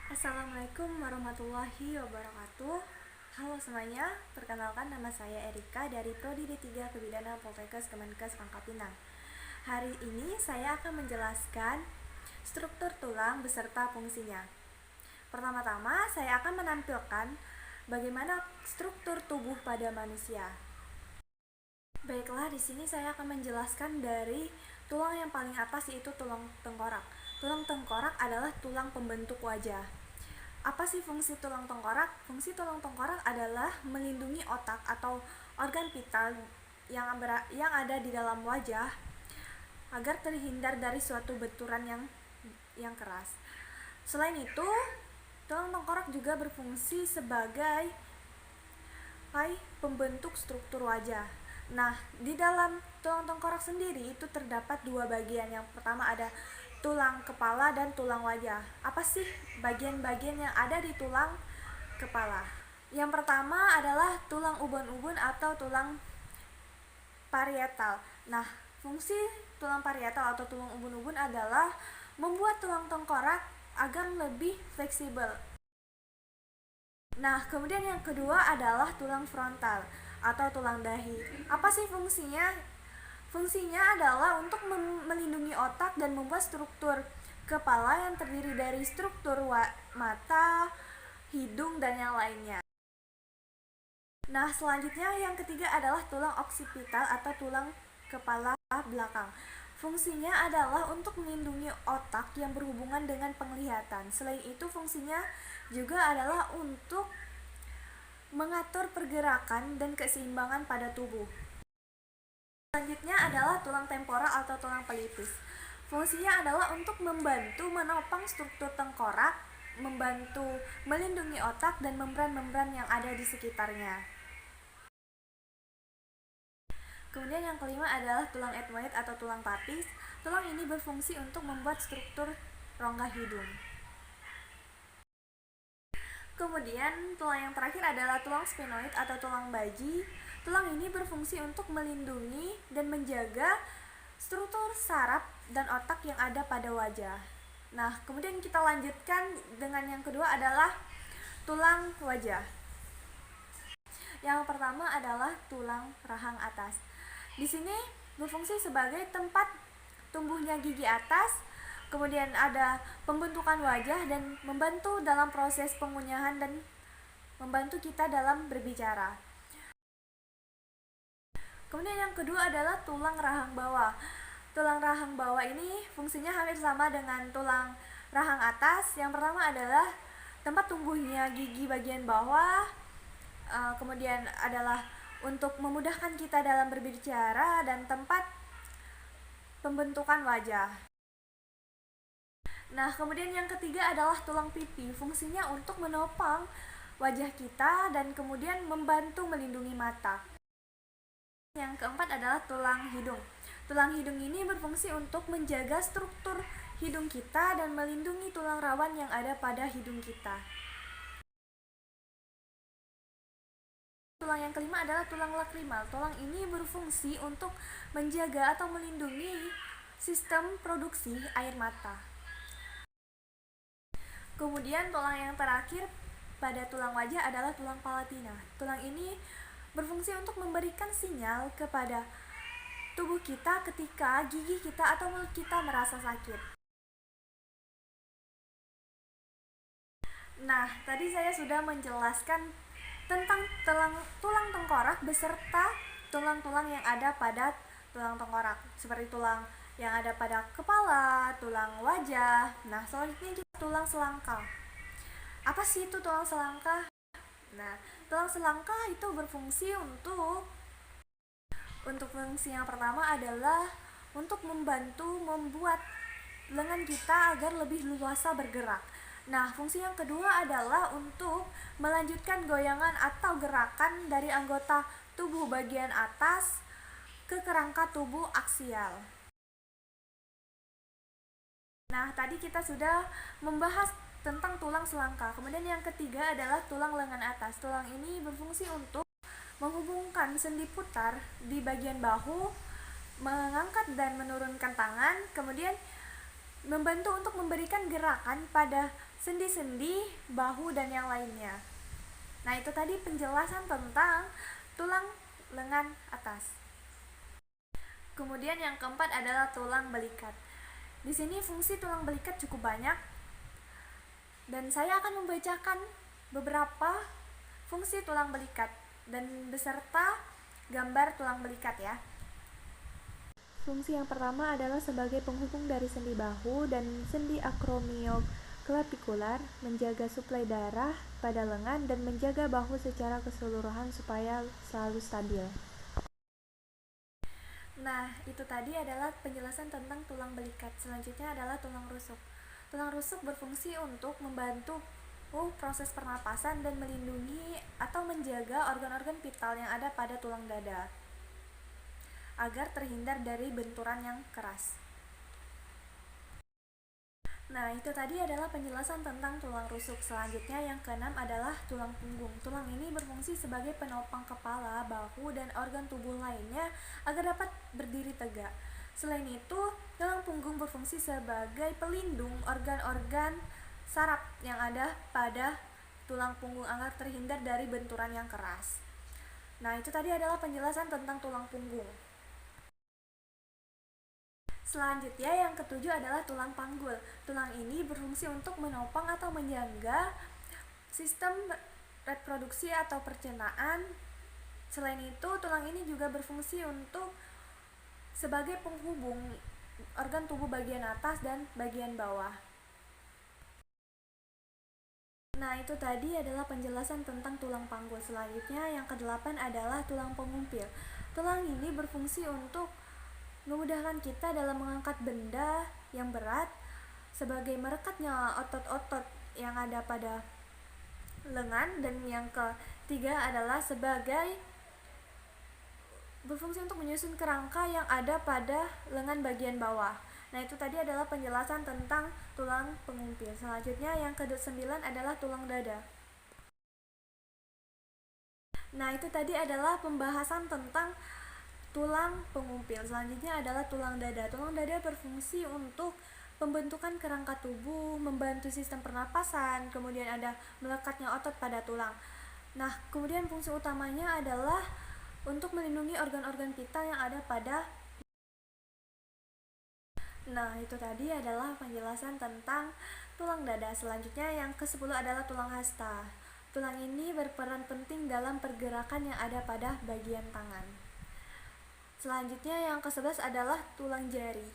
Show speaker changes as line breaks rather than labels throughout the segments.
Assalamualaikum warahmatullahi wabarakatuh. Halo semuanya, perkenalkan nama saya Erika dari Prodi D3 Kebidanan Poltekkes Kemenkes Pangkal Pinang. Hari ini saya akan menjelaskan struktur tulang beserta fungsinya. Pertama-tama saya akan menampilkan bagaimana struktur tubuh pada manusia. Baiklah, di sini saya akan menjelaskan dari tulang yang paling atas, yaitu tulang tengkorak. Tulang tengkorak adalah tulang pembentuk wajah. Apa sih fungsi tulang tengkorak? Fungsi tulang tengkorak adalah melindungi otak atau organ vital yang ada di dalam wajah agar terhindar dari suatu benturan yang keras. Selain itu, tulang tengkorak juga berfungsi sebagai pembentuk struktur wajah. Nah, di dalam tulang tengkorak sendiri itu terdapat dua bagian. Yang pertama ada tulang kepala dan tulang wajah. Apa sih bagian-bagian yang ada di tulang kepala? Yang pertama adalah tulang ubun-ubun atau tulang parietal. Nah, fungsi tulang parietal atau tulang ubun-ubun adalah membuat tulang tengkorak agar lebih fleksibel. Nah, kemudian yang kedua adalah tulang frontal atau tulang dahi. Apa sih fungsinya? Fungsinya adalah untuk melindungi otak dan membuat struktur kepala yang terdiri dari struktur mata, hidung, dan yang lainnya. Nah, selanjutnya yang ketiga adalah tulang oksipital atau tulang kepala belakang. Fungsinya adalah untuk melindungi otak yang berhubungan dengan penglihatan. Selain itu, fungsinya juga adalah untuk mengatur pergerakan dan keseimbangan pada tubuh. Selanjutnya adalah tulang temporal atau tulang pelipis. Fungsinya adalah untuk membantu menopang struktur tengkorak, membantu melindungi otak dan membran-membran yang ada di sekitarnya. Kemudian yang kelima adalah tulang etmoid atau tulang papis. Tulang ini berfungsi untuk membuat struktur rongga hidung. Kemudian tulang yang terakhir adalah tulang sphenoid atau tulang baji. Tulang ini berfungsi untuk melindungi dan menjaga struktur saraf dan otak yang ada pada wajah. Nah, kemudian kita lanjutkan dengan yang kedua adalah tulang wajah. Yang pertama adalah tulang rahang atas. Di sini berfungsi sebagai tempat tumbuhnya gigi atas. Kemudian ada pembentukan wajah dan membantu dalam proses pengunyahan dan membantu kita dalam berbicara. Kemudian yang kedua adalah tulang rahang bawah. Tulang rahang bawah ini fungsinya hampir sama dengan tulang rahang atas. Yang pertama adalah tempat tumbuhnya gigi bagian bawah. Kemudian adalah untuk memudahkan kita dalam berbicara dan tempat pembentukan wajah. Nah, kemudian yang ketiga adalah tulang pipi. Fungsinya untuk menopang wajah kita dan kemudian membantu melindungi mata. Yang keempat adalah tulang hidung. Tulang hidung ini berfungsi untuk menjaga struktur hidung kita dan melindungi tulang rawan yang ada pada hidung kita. Tulang yang kelima adalah tulang lakrimal. Tulang ini berfungsi untuk menjaga atau melindungi sistem produksi air mata. Kemudian tulang yang terakhir pada tulang wajah adalah tulang palatina. Tulang ini berfungsi untuk memberikan sinyal kepada tubuh kita ketika gigi kita atau mulut kita merasa sakit. Nah, tadi saya sudah menjelaskan tentang tulang tengkorak beserta tulang-tulang yang ada pada tulang tengkorak, seperti tulang yang ada pada kepala, tulang wajah. Nah, selanjutnya kita tulang selangka. Apa sih itu tulang selangka? Nah, tulang selangka itu berfungsi untuk fungsi yang pertama adalah untuk membantu membuat lengan kita agar lebih leluasa bergerak. Nah, fungsi yang kedua adalah untuk melanjutkan goyangan atau gerakan dari anggota tubuh bagian atas ke kerangka tubuh aksial. Nah, tadi kita sudah membahas tentang tulang selangka. Kemudian yang ketiga adalah tulang lengan atas. Tulang ini berfungsi untuk menghubungkan sendi putar di bagian bahu, mengangkat dan menurunkan tangan, kemudian membantu untuk memberikan gerakan pada sendi-sendi, bahu, dan yang lainnya. Nah, itu tadi penjelasan tentang tulang lengan atas. Kemudian yang keempat adalah tulang belikat. Di sini fungsi tulang belikat cukup banyak, dan saya akan membacakan beberapa fungsi tulang belikat dan beserta gambar tulang belikat ya. Fungsi yang pertama adalah sebagai penghubung dari sendi bahu dan sendi acromioclavicular, menjaga suplai darah pada lengan dan menjaga bahu secara keseluruhan supaya selalu stabil. Nah, itu tadi adalah penjelasan tentang tulang belikat. Selanjutnya adalah tulang rusuk. Tulang rusuk berfungsi untuk membantu proses pernapasan dan melindungi atau menjaga organ-organ vital yang ada pada tulang dada agar terhindar dari benturan yang keras. Nah, itu tadi adalah penjelasan tentang tulang rusuk. Selanjutnya yang keenam adalah tulang punggung. Tulang ini berfungsi sebagai penopang kepala, bahu, dan organ tubuh lainnya agar dapat berdiri tegak. Selain itu, tulang punggung berfungsi sebagai pelindung organ-organ saraf yang ada pada tulang punggung agar terhindar dari benturan yang keras. Nah, itu tadi adalah penjelasan tentang tulang punggung. Selanjutnya yang ketujuh adalah tulang panggul. Tulang ini berfungsi untuk menopang atau menyangga sistem reproduksi atau pencernaan. Selain itu, tulang ini juga berfungsi untuk sebagai penghubung organ tubuh bagian atas dan bagian bawah. Nah, itu tadi adalah penjelasan tentang tulang panggul. Selanjutnya yang kedelapan adalah tulang pengumpil. Tulang ini berfungsi untuk memudahkan kita dalam mengangkat benda yang berat sebagai merekatnya otot-otot yang ada pada lengan, dan yang ketiga adalah sebagai berfungsi untuk menyusun kerangka yang ada pada lengan bagian bawah. Nah, itu tadi adalah penjelasan tentang tulang pengumpil. Selanjutnya yang ke-9 adalah tulang dada. Nah, itu tadi adalah pembahasan tentang tulang pengumpil. Selanjutnya adalah tulang dada. Tulang dada berfungsi untuk pembentukan kerangka tubuh, membantu sistem pernapasan, kemudian ada melekatnya otot pada tulang. Nah, kemudian fungsi utamanya adalah untuk melindungi organ-organ vital yang ada pada. Nah, itu tadi adalah penjelasan tentang tulang dada. Selanjutnya yang ke-10 adalah tulang hasta. Tulang ini berperan penting dalam pergerakan yang ada pada bagian tangan. Selanjutnya yang ke-11 adalah tulang jari.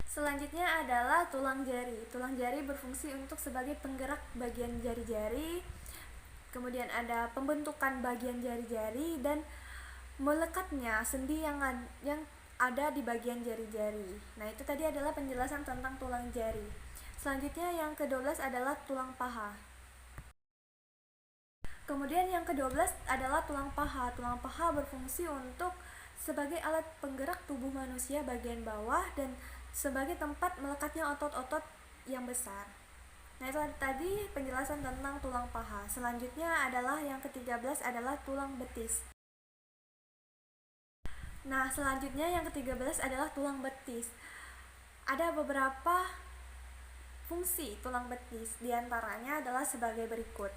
Selanjutnya adalah tulang jari. Tulang jari berfungsi untuk sebagai penggerak bagian jari-jari. Kemudian ada pembentukan bagian jari-jari dan melekatnya sendi yang ada di bagian jari-jari. Nah, itu tadi adalah penjelasan tentang tulang jari. Selanjutnya yang ke-12 adalah tulang paha. Kemudian yang ke-12 adalah tulang paha. Tulang paha berfungsi untuk sebagai alat penggerak tubuh manusia bagian bawah dan sebagai tempat melekatnya otot-otot yang besar. Nah, itu tadi penjelasan tentang tulang paha. Selanjutnya adalah yang ke-13 adalah tulang betis. Nah, selanjutnya yang ke-13 adalah tulang betis. Ada beberapa fungsi tulang betis, diantaranya adalah sebagai berikut.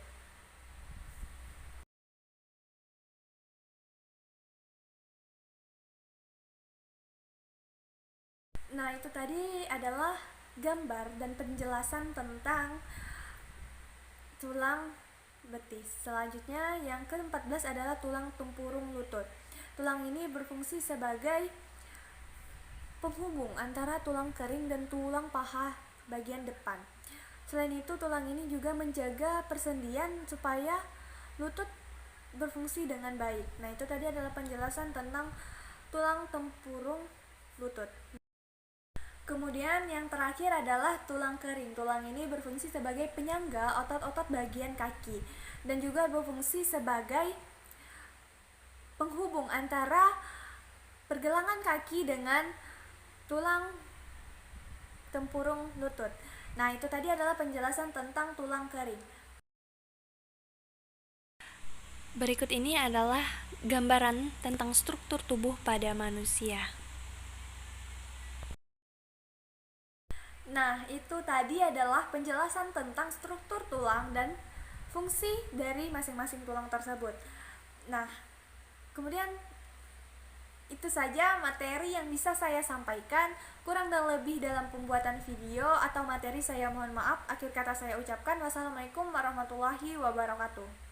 Nah, itu tadi adalah gambar dan penjelasan tentang tulang betis. Selanjutnya yang ke-14 adalah tulang tempurung lutut. Tulang ini berfungsi sebagai penghubung antara tulang kering dan tulang paha bagian depan. Selain itu, tulang ini juga menjaga persendian supaya lutut berfungsi dengan baik. Nah, itu tadi adalah penjelasan tentang tulang tempurung lutut. Kemudian yang terakhir adalah tulang kering. Tulang ini berfungsi sebagai penyangga otot-otot bagian kaki dan juga berfungsi sebagai penghubung antara pergelangan kaki dengan tulang tempurung lutut. Nah, itu tadi adalah penjelasan tentang tulang kering. Berikut ini adalah gambaran tentang struktur tubuh pada manusia. Nah, itu tadi adalah penjelasan tentang struktur tulang dan fungsi dari masing-masing tulang tersebut. Nah, kemudian itu saja materi yang bisa saya sampaikan. Kurang dan lebih dalam pembuatan video atau materi saya mohon maaf. Akhir kata saya ucapkan wassalamualaikum warahmatullahi wabarakatuh.